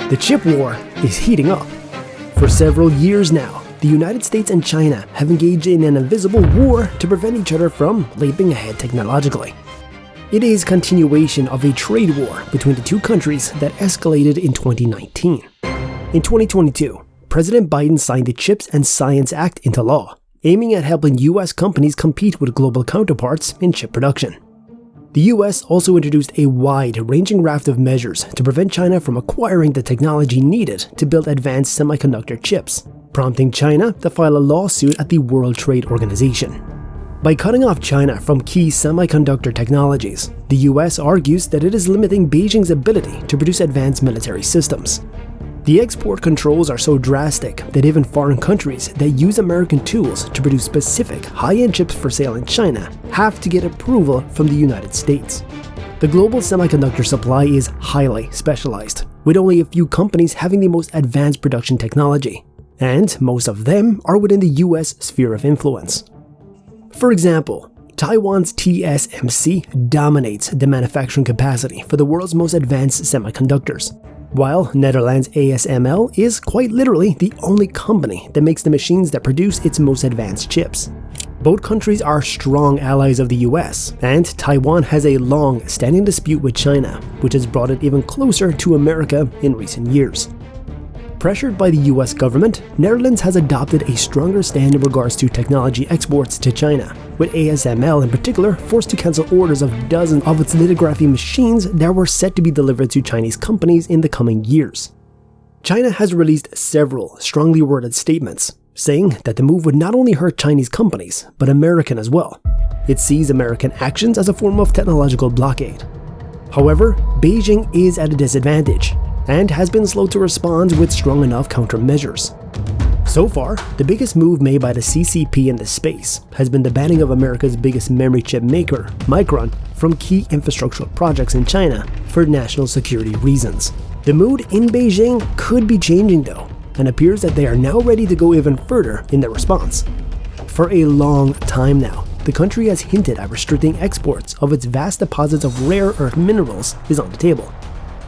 The chip war is heating up. For several years now, the United States and China have engaged in an invisible war to prevent each other from leaping ahead technologically. It is continuation of a trade war between the two countries that escalated in 2019. In 2022, President Biden signed the CHIPS and Science Act into law, aiming at helping US companies compete with global counterparts in chip production. The US also introduced a wide-ranging raft of measures to prevent China from acquiring the technology needed to build advanced semiconductor chips, prompting China to file a lawsuit at the World Trade Organization. By cutting off China from key semiconductor technologies, the US argues that it is limiting Beijing's ability to produce advanced military systems. The export controls are so drastic that even foreign countries that use American tools to produce specific high-end chips for sale in China have to get approval from the United States. The global semiconductor supply is highly specialized, with only a few companies having the most advanced production technology, and most of them are within the US sphere of influence. For example, Taiwan's TSMC dominates the manufacturing capacity for the world's most advanced semiconductors, while Netherlands' ASML is quite literally the only company that makes the machines that produce its most advanced chips. Both countries are strong allies of the US, and Taiwan has a long-standing dispute with China, which has brought it even closer to America in recent years. Pressured by the US government, Netherlands has adopted a stronger stand in regards to technology exports to China, with ASML in particular forced to cancel orders of dozens of its lithography machines that were set to be delivered to Chinese companies in the coming years. China has released several strongly worded statements, saying that the move would not only hurt Chinese companies, but American as well. It sees American actions as a form of technological blockade. However, Beijing is at a disadvantage, and has been slow to respond with strong enough countermeasures. So far, the biggest move made by the CCP in this space has been the banning of America's biggest memory chip maker, Micron, from key infrastructural projects in China for national security reasons. The mood in Beijing could be changing though, and appears that they are now ready to go even further in their response. For a long time now, the country has hinted at restricting exports of its vast deposits of rare earth minerals is on the table.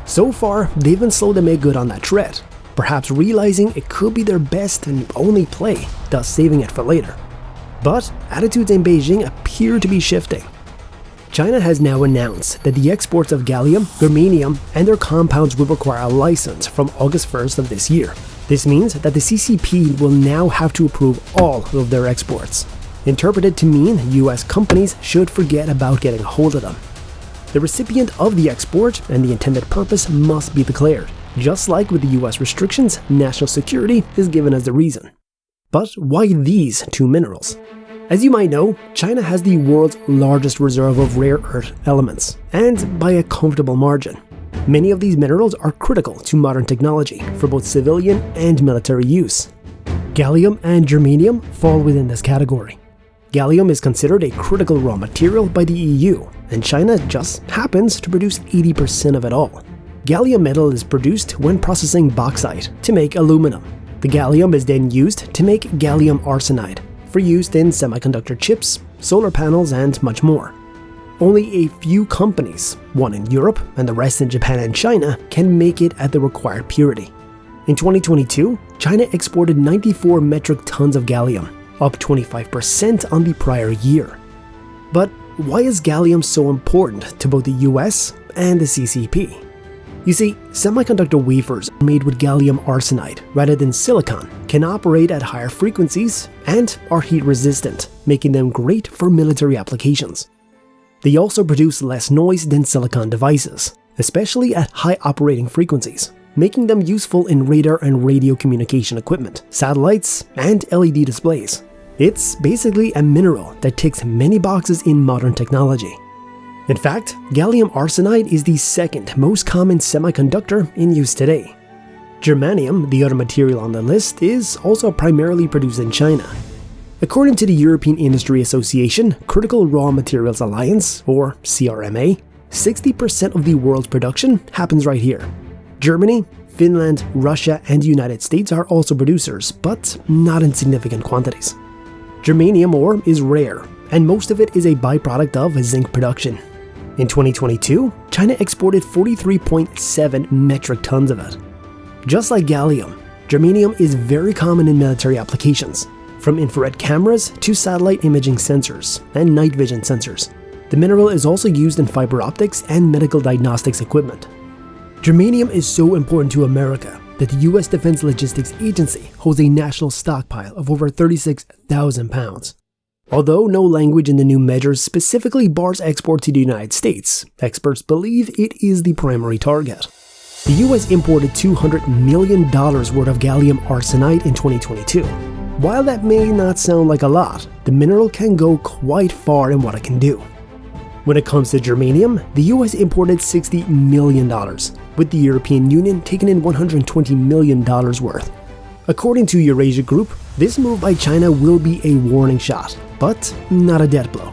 So far, they've been slow to make good on that threat, perhaps realizing it could be their best and only play, thus saving it for later. But attitudes in Beijing appear to be shifting. China has now announced that the exports of gallium, germanium, and their compounds will require a license from August 1st of this year. This means that the CCP will now have to approve all of their exports, interpreted to mean US companies should forget about getting a hold of them. The recipient of the export and the intended purpose must be declared. Just like with the US restrictions, national security is given as the reason. But why these two minerals? As you might know, China has the world's largest reserve of rare earth elements, and by a comfortable margin. Many of these minerals are critical to modern technology for both civilian and military use. Gallium and germanium fall within this category. Gallium is considered a critical raw material by the EU, and China just happens to produce 80% of it all. Gallium metal is produced when processing bauxite to make aluminum. The gallium is then used to make gallium arsenide, for use in semiconductor chips, solar panels, and much more. Only a few companies, one in Europe and the rest in Japan and China, can make it at the required purity. In 2022, China exported 94 metric tons of gallium, up 25% on the prior year. But why is gallium so important to both the US and the CCP? You see, semiconductor wafers made with gallium arsenide rather than silicon can operate at higher frequencies and are heat resistant, making them great for military applications. They also produce less noise than silicon devices, especially at high operating frequencies, making them useful in radar and radio communication equipment, satellites, and LED displays. It's basically a mineral that ticks many boxes in modern technology. In fact, gallium arsenide is the second most common semiconductor in use today. Germanium, the other material on the list, is also primarily produced in China. According to the European Industry Association Critical Raw Materials Alliance, or CRMA, 60% of the world's production happens right here. Germany, Finland, Russia, and the United States are also producers, but not in significant quantities. Germanium ore is rare, and most of it is a byproduct of zinc production. In 2022, China exported 43.7 metric tons of it. Just like gallium, germanium is very common in military applications, from infrared cameras to satellite imaging sensors and night vision sensors. The mineral is also used in fiber optics and medical diagnostics equipment. Germanium is so important to America that the US Defense Logistics Agency holds a national stockpile of over 36,000 pounds. Although no language in the new measures specifically bars export to the United States, experts believe it is the primary target. The US imported $200 million worth of gallium arsenide in 2022. While that may not sound like a lot, the mineral can go quite far in what it can do. When it comes to germanium, the US imported $60 million, with the European Union taking in $120 million worth. According to Eurasia Group, this move by China will be a warning shot, but not a death blow.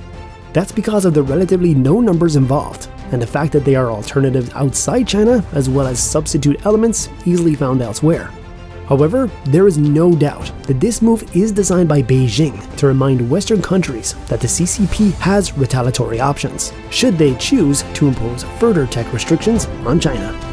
That's because of the relatively low numbers involved, and the fact that they are alternatives outside China as well as substitute elements easily found elsewhere. However, there is no doubt that this move is designed by Beijing to remind Western countries that the CCP has retaliatory options, should they choose to impose further tech restrictions on China.